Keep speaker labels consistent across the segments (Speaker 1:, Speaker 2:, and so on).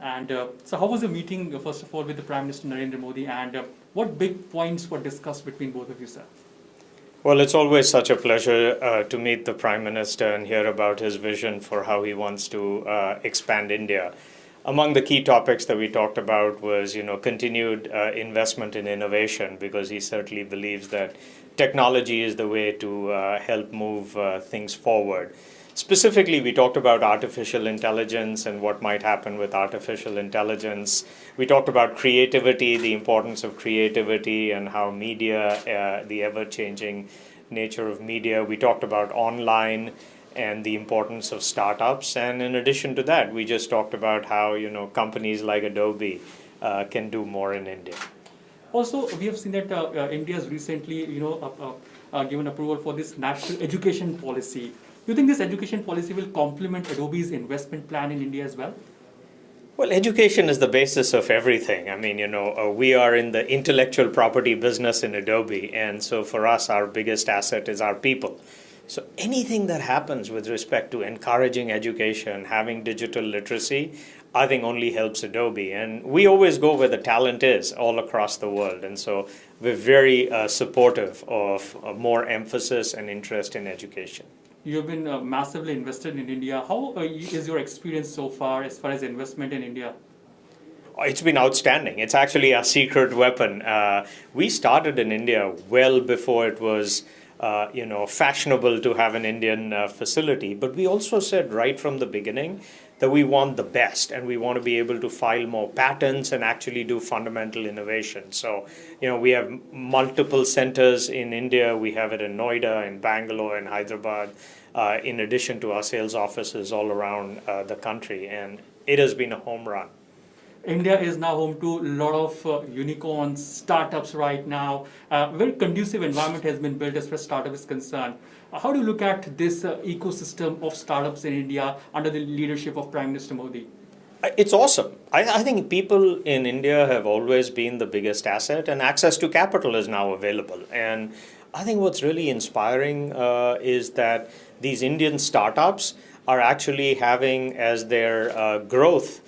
Speaker 1: And so how was the meeting, first of all, with the Prime Minister Narendra Modi, and what big points were discussed between both of you, sir?
Speaker 2: Well, it's always such a pleasure to meet the Prime Minister and hear about his vision for how he wants to expand India. Among the key topics that we talked about was, continued investment in innovation, because he certainly believes that technology is the way to help move things forward. Specifically, we talked about artificial intelligence and what might happen with artificial intelligence. We talked about creativity, the importance of creativity, and how media, the ever-changing nature of media. We talked about online and the importance of startups. And in addition to that, we just talked about how, companies like Adobe can do more in India.
Speaker 1: Also, we have seen that India has recently, given approval for this national education policy. Do you think this education policy will complement Adobe's investment plan in India as well?
Speaker 2: Well, education is the basis of everything. I mean, we are in the intellectual property business in Adobe, and so for us, our biggest asset is our people. So anything that happens with respect to encouraging education, having digital literacy, I think only helps Adobe. And we always go where the talent is all across the world. And so we're very supportive of more emphasis and interest in education.
Speaker 1: You've been massively invested in India. How is your experience so far as investment in India?
Speaker 2: It's been outstanding. It's actually a secret weapon. We started in India well before it was fashionable to have an Indian facility. But we also said right from the beginning that we want the best, and we want to be able to file more patents and actually do fundamental innovation. So, we have multiple centers in India. We have it in Noida, in Bangalore, in Hyderabad, in addition to our sales offices all around the country. And it has been a home run.
Speaker 1: India is now home to a lot of unicorns, startups right now. Very conducive environment has been built as far as startup is concerned. How do you look at this ecosystem of startups in India under the leadership of Prime Minister Modi?
Speaker 2: It's awesome. I think people in India have always been the biggest asset, and access to capital is now available. And I think what's really inspiring is that these Indian startups are actually having as their growth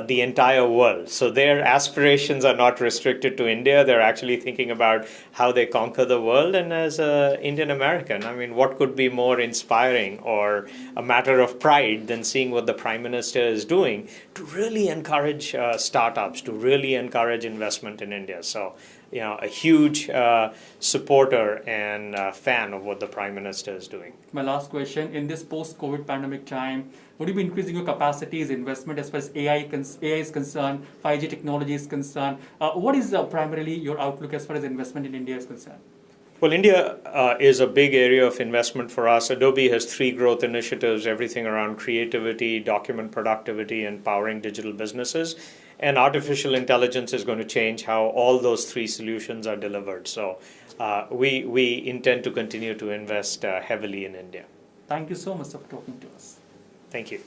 Speaker 2: the entire world. So their aspirations are not restricted to India. They're actually thinking about how they conquer the world. And as an Indian American, I mean, what could be more inspiring or a matter of pride than seeing what the Prime Minister is doing to really encourage startups, to really encourage investment in India. So, a huge supporter and fan of what the Prime Minister is doing.
Speaker 1: My last question, in this post-COVID pandemic time, would you be increasing your capacities, investment as far as AI is concerned, 5G technology is concerned? What is primarily your outlook as far as investment in India is concerned?
Speaker 2: Well, India is a big area of investment for us. Adobe has 3 growth initiatives, everything around creativity, document productivity, and powering digital businesses. And artificial intelligence is going to change how all those 3 solutions are delivered. So we intend to continue to invest heavily in India.
Speaker 1: Thank you so much for talking to us.
Speaker 2: Thank you.